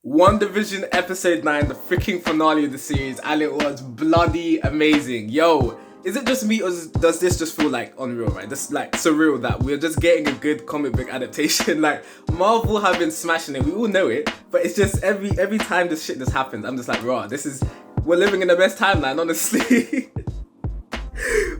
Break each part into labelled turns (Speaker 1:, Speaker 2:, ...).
Speaker 1: WandaVision episode 9, the freaking finale of the series, and it was bloody amazing. Yo, is it just me or does this just feel like unreal, right? This like surreal that we're just getting a good comic book adaptation. Like Marvel have been smashing it, we all know it, but it's just every time this shit just happens, I'm just like, raw, we're living in the best timeline, honestly.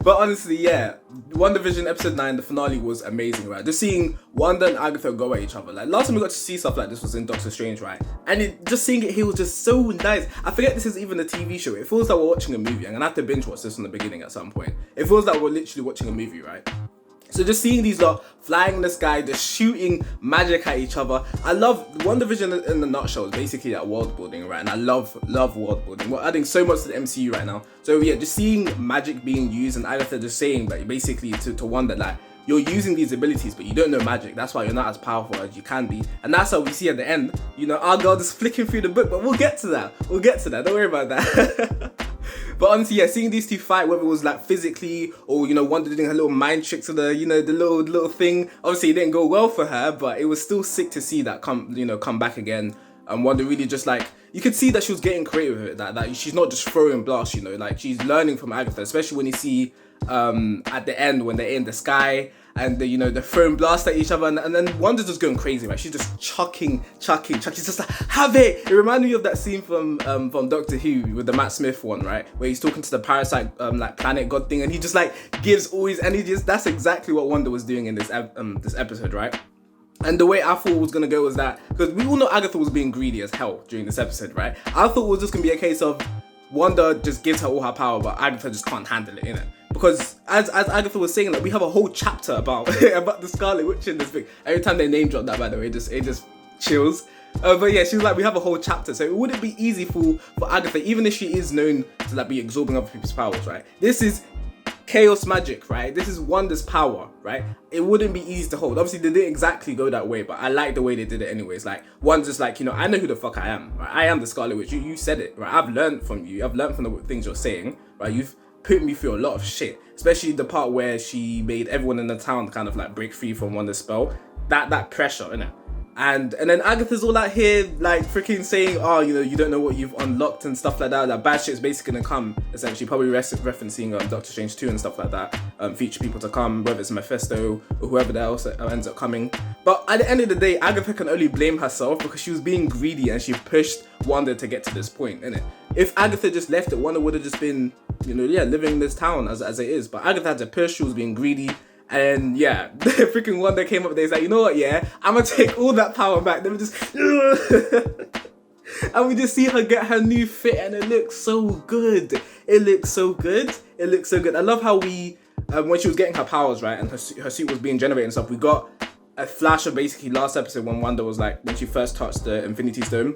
Speaker 1: But honestly, yeah, WandaVision episode 9, the finale was amazing, right? Just seeing Wanda and Agatha go at each other. Like, last time we got to see stuff like this was in Doctor Strange, right? And just seeing it here was just so nice. I forget this is even a TV show. It feels like we're watching a movie. I'm gonna have to binge watch this from the beginning at some point. It feels like we're literally watching a movie, right? So just seeing these lot flying in the sky, just shooting magic at each other. I love WandaVision in the nutshell is basically that world building, right? And I love world building. We're adding so much to the MCU right now. So yeah, just seeing magic being used and Agatha just saying like basically to Wanda like, you're using these abilities, but you don't know magic. That's why you're not as powerful as you can be. And that's how we see at the end, you know, our girl just flicking through the book, but we'll get to that. Don't worry about that. But honestly, yeah, seeing these two fight, whether it was like physically or, you know, Wanda doing her little mind tricks to the, you know, the little thing. Obviously, it didn't go well for her, but it was still sick to see that come back again. And Wanda really just like, you could see that she was getting creative with it, that she's not just throwing blasts, you know, like she's learning from Agatha, especially when you see at the end when they're in the sky and they're throwing blasts at each other, and then Wanda's just going crazy, right? She's just chucking. She's just like, have it. It reminded me of that scene from Doctor Who with the Matt Smith one, right? Where he's talking to the parasite like planet god thing, and he just like gives all his energy. That's exactly what Wanda was doing in this episode, right? And the way I thought it was gonna go was that, because we all know Agatha was being greedy as hell during this episode, right? I thought it was just gonna be a case of Wanda just gives her all her power, but Agatha just can't handle it, innit? Because as Agatha was saying, like, we have a whole chapter about about the Scarlet Witch in this thing. Every time they name drop that, by the way, it just chills. But yeah, she was like, we have a whole chapter, so it wouldn't be easy for Agatha, even if she is known to like be absorbing other people's powers, right? This is chaos magic, right? This is Wanda's power, right? It wouldn't be easy to hold. Obviously, they didn't exactly go that way, but I like the way they did it anyways. Like, Wanda's like, you know, I know who the fuck I am, right? I am the Scarlet Witch. You said it, right? I've learned from you. I've learned from the things you're saying, right? You've put me through a lot of shit, especially the part where she made everyone in the town kind of like break free from Wanda's spell. That pressure, innit? And then Agatha's all out here like freaking saying, oh, you know, you don't know what you've unlocked and stuff like that. That bad shit's basically gonna come, essentially, probably referencing Doctor Strange 2 and stuff like that. Future people to come, whether it's Mephisto or whoever else ends up coming. But at the end of the day, Agatha can only blame herself because she was being greedy and she pushed Wanda to get to this point, innit? If Agatha just left it, Wanda would have just been, you know, yeah, living in this town as it is. But Agatha had to push, she was being greedy. And yeah, the freaking one that came up there is like, you know what, yeah, I'm gonna take all that power back. Then we just and we just see her get her new fit, and it looks so good. It looks so good. I love how we when she was getting her powers, right, and her suit was being generated and stuff, we got a flash of basically last episode when Wanda was like, when she first touched the Infinity Stone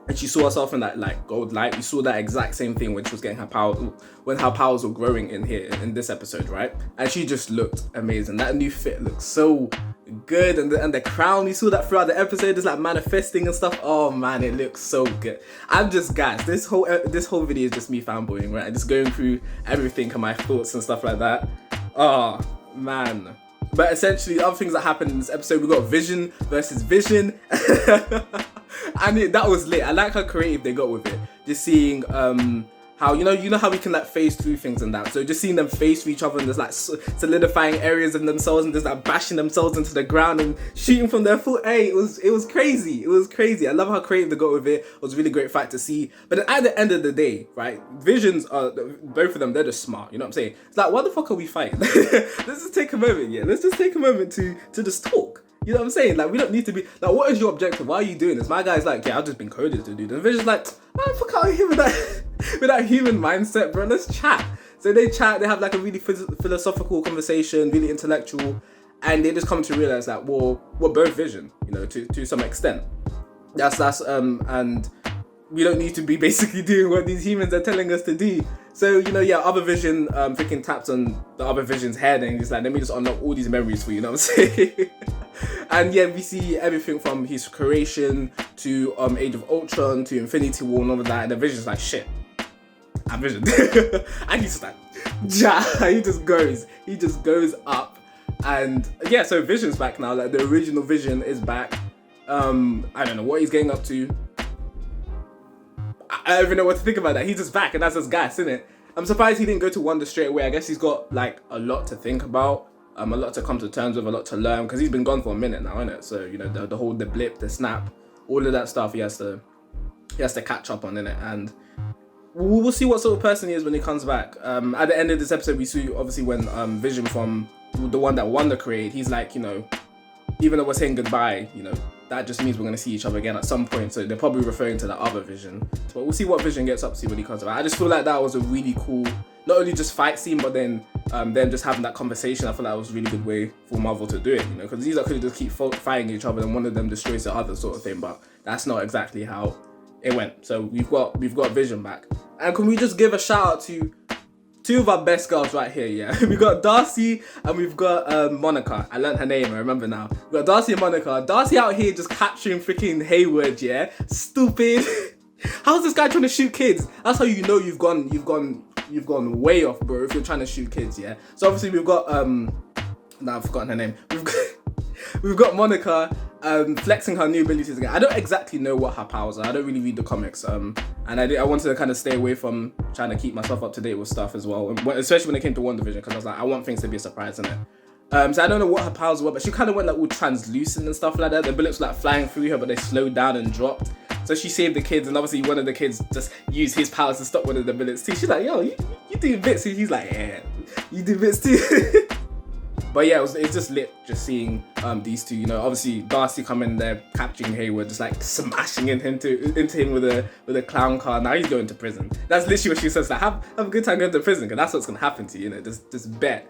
Speaker 1: and she saw herself in that like gold light. We saw that exact same thing when she was getting her power, when her powers were growing in here in this episode, right? And she just looked amazing. That new fit looks so good, and the crown, you saw that throughout the episode, just like manifesting and stuff. Oh man, it looks so good. I'm just gassed. This whole video is just me fanboying, right? Just going through everything and my thoughts and stuff like that. Oh man. But essentially, other things that happened in this episode, we got Vision versus Vision. And that was lit. I like how creative they got with it. Just seeing how you know how we can like phase through things and that. So just seeing them phase through each other and just like solidifying areas of themselves and just like bashing themselves into the ground and shooting from their foot. Hey, it was crazy. It was crazy. I love how creative they got with it. It was a really great fight to see. But then at the end of the day, right, Visions are both of them. They're just smart. You know what I'm saying? It's like, why the fuck are we fighting? Let's just take a moment. Yeah, let's just take a moment to just talk. You know what I'm saying? Like, we don't need to be like, what is your objective? Why are you doing this? My guy's like, yeah, I've just been coded to do this. And Vision's like, man, fuck out of here with that human mindset, bro. Let's chat. So they chat, they have like a really philosophical conversation, really intellectual, and they just come to realize that, well, we're both Vision, you know, to some extent. That's and we don't need to be basically doing what these humans are telling us to do. So, you know, yeah, other Vision freaking taps on the other Vision's head and he's like, let me just unlock all these memories for you, you know what I'm saying? And yeah, we see everything from his creation to Age of Ultron to Infinity War and all of that, and the Vision's like, shit, I'm Vision. And he's just like, he just goes up. And yeah, so Vision's back now, like the original Vision is back. I don't know what he's getting up to. I don't even know what to think about that. He's just back, and that's his gas, isn't it? I'm surprised he didn't go to Wanda straight away. I guess he's got like a lot to think about, a lot to come to terms with, a lot to learn, because he's been gone for a minute now, innit? So you know the whole the blip, the snap, all of that stuff he has to catch up on, innit? And we'll see what sort of person he is when he comes back. At the end of this episode, we see obviously when Vision from the one that Wanda created, he's like, you know, even though we're saying goodbye, you know, that just means we're going to see each other again at some point. So they're probably referring to the other Vision. But we'll see what Vision gets up to when he comes back. I just feel like that was a really cool, not only just fight scene, but then them just having that conversation. I feel like that was a really good way for Marvel to do it, you know, because these are could just keep fighting each other and one of them destroys the other sort of thing. But that's not exactly how it went. So we've got Vision back. And can we just give a shout out to two of our best girls right here, yeah? We got Darcy and we've got Monica. I learned her name, I remember now. We got Darcy and Monica. Darcy out here just capturing freaking Hayward, yeah? Stupid. How's this guy trying to shoot kids? That's how you know you've gone way off, bro, if you're trying to shoot kids, yeah? So obviously we've got I've forgotten her name. We've got Monica flexing her new abilities again. I don't exactly know what her powers are. I don't really read the comics. And I wanted to kind of stay away from trying to keep myself up to date with stuff as well, especially when it came to WandaVision, because I was like, I want things to be a surprise in it. So I don't know what her powers were, but she kind of went like all translucent and stuff like that. The bullets were like flying through her, but they slowed down and dropped. So she saved the kids, and obviously one of the kids just used his powers to stop one of the bullets too. She's like, yo, you do bits. And he's like, yeah, you do bits too. But yeah, it's just lit just seeing these two, you know, obviously Darcy coming there, capturing Hayward, just like smashing into him with a clown car. Now he's going to prison. That's literally what she says, like, have a good time going to prison, because that's what's going to happen to you, you know, just bet.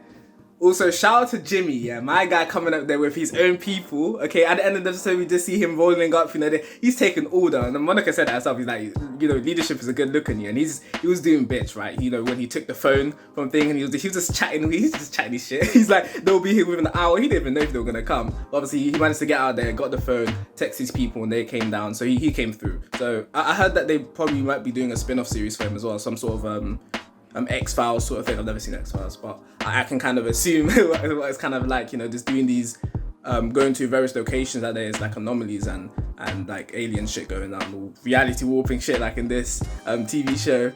Speaker 1: Also, shout out to Jimmy, yeah, my guy coming up there with his own people. Okay, at the end of the episode, we just see him rolling up, you know, he's taking order. And Monica said that herself, he's like, you know, leadership is a good look on you. And he was doing bits, right? You know, when he took the phone from thing and he was just chatting his shit. He's like, they'll be here within an hour. He didn't even know if they were going to come. But obviously, he managed to get out there, got the phone, text his people, and they came down. So he came through. So I heard that they probably might be doing a spin-off series for him as well, some sort of X-Files sort of thing. I've never seen X-Files, but I can kind of assume what it's kind of like, you know, just doing these, going to various locations that there's like anomalies and like alien shit going on, reality warping shit like in this TV show.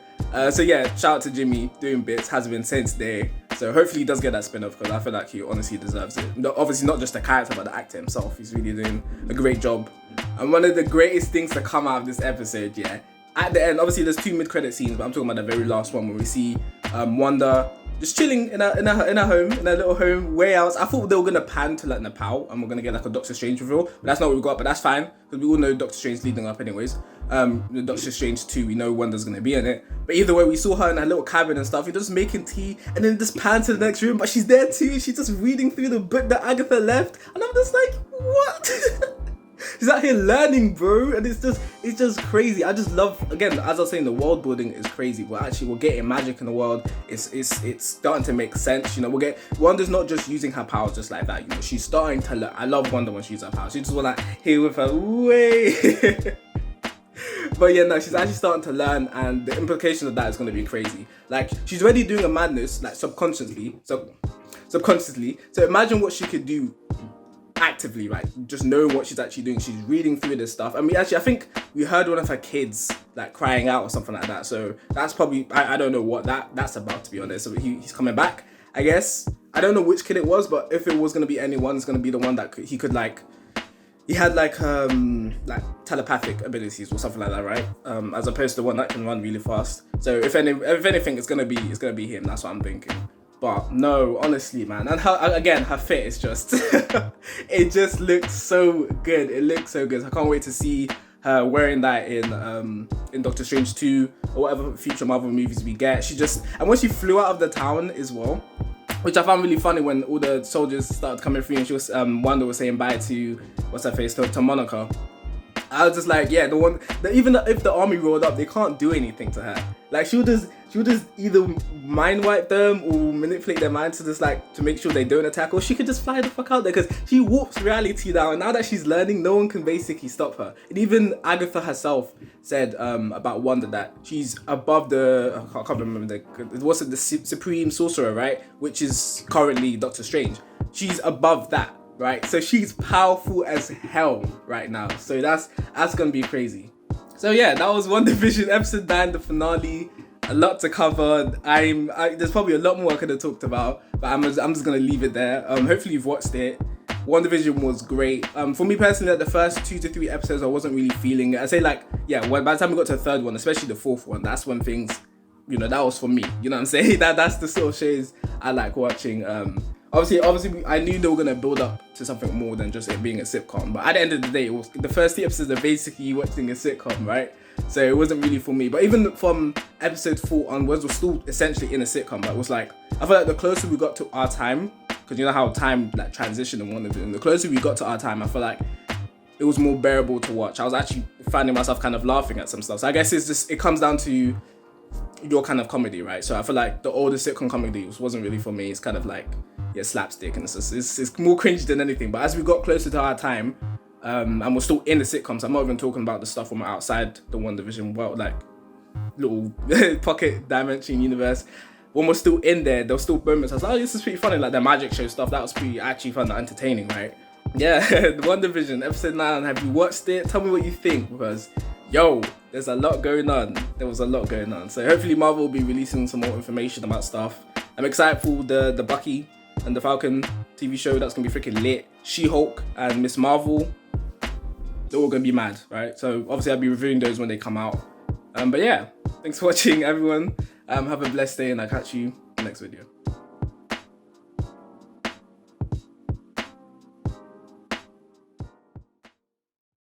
Speaker 1: So yeah, shout out to Jimmy doing bits, has been since day. So hopefully he does get that spin-off, because I feel like he honestly deserves it. Obviously not just the character, but the actor himself. He's really doing a great job. And one of the greatest things to come out of this episode, yeah, at the end, obviously there's two mid-credit scenes, but I'm talking about the very last one where we see Wanda just chilling in her home, in her little home, way out. I thought they were gonna pan to like Nepal and we're gonna get like a Doctor Strange reveal, but that's not what we got. But that's fine, because we all know Doctor Strange leading up anyways. The Doctor Strange 2, we know Wanda's gonna be in it. But either way, we saw her in her little cabin and stuff. You're just making tea, and then just pan to the next room, but she's there too. She's just reading through the book that Agatha left, and I'm just like, what? She's out here learning, bro, and it's just crazy. I just love, again, as I was saying, the world building is crazy. We're getting magic in the world. It's starting to make sense. You know, Wanda's not just using her powers just like that. You know, she's starting to learn. I love Wanda when she uses her powers. She just want like here with her way. But yeah, no, she's actually starting to learn, and the implication of that is going to be crazy. Like, she's already doing a madness, like subconsciously. So imagine what she could do actively, right? Just knowing what she's actually doing. She's reading through this stuff. I mean, actually, I think we heard one of her kids like crying out or something like that. So that's probably, I don't know what that's about, to be honest. So he's coming back, I guess. I don't know which kid it was, but if it was going to be anyone, it's going to be the one that he could like, he had like telepathic abilities or something like that, right? As opposed to one that can run really fast. So if anything, it's gonna be him. That's what I'm thinking. But no, honestly, man, and her fit is just, it just looks so good. It looks so good. I can't wait to see her wearing that in Doctor Strange 2 or whatever future Marvel movies we get. And when she flew out of the town as well, which I found really funny when all the soldiers started coming through and she was, Wanda was saying bye to, what's her face, to Monica. I was just like, yeah, even if the army rolled up, they can't do anything to her. Like, she would just either mind wipe them or manipulate their minds to make sure they don't attack, or she could just fly the fuck out there, because she warps reality now, and now that she's learning, no one can basically stop her. And even Agatha herself said about Wanda that she's above I can't remember the Supreme Sorcerer, right? Which is currently Doctor Strange. She's above that. Right, so she's powerful as hell right now. So that's gonna be crazy. So yeah, that was WandaVision episode 9, the finale. A lot to cover. There's probably a lot more I could have talked about, but I'm just gonna leave it there. Hopefully you've watched it. WandaVision was great. For me personally, like the first 2 to 3 episodes, I wasn't really feeling it. I say by the time we got to the third one, especially the fourth one, that's when things, that was for me. You know what I'm saying? That's the sort of shows I like watching. Obviously, I knew they were gonna build up to something more than just it being a sitcom. But at the end of the day, it was the first 3 episodes are basically watching a sitcom, right? So it wasn't really for me. But even from episode 4 onwards, we're still essentially in a sitcom. But it was like, I feel like the closer we got to our time, because you know how time like transitioned in WandaVision, the closer we got to our time, I feel like it was more bearable to watch. I was actually finding myself kind of laughing at some stuff. So I guess it comes down to your kind of comedy, right? So I feel like the older sitcom comedy wasn't really for me. It's kind of like slapstick, and it's more cringe than anything. But as we got closer to our time, and we're still in the sitcoms, I'm not even talking about the stuff from outside the WandaVision world, like little pocket dimension universe. When we're still in there was still moments I was like, oh, this is pretty funny, like the magic show stuff. That was pretty actually fun and entertaining, right? Yeah, the WandaVision episode 9. Have you watched it? Tell me what you think, because there's a lot going on. There was a lot going on. So hopefully Marvel will be releasing some more information about stuff. I'm excited for the Bucky and the Falcon TV show. That's gonna be freaking lit. She-Hulk and Miss Marvel, they're all gonna be mad, right? So obviously I'll be reviewing those when they come out. But yeah, thanks for watching, everyone. Have a blessed day, and I'll catch you in the next video.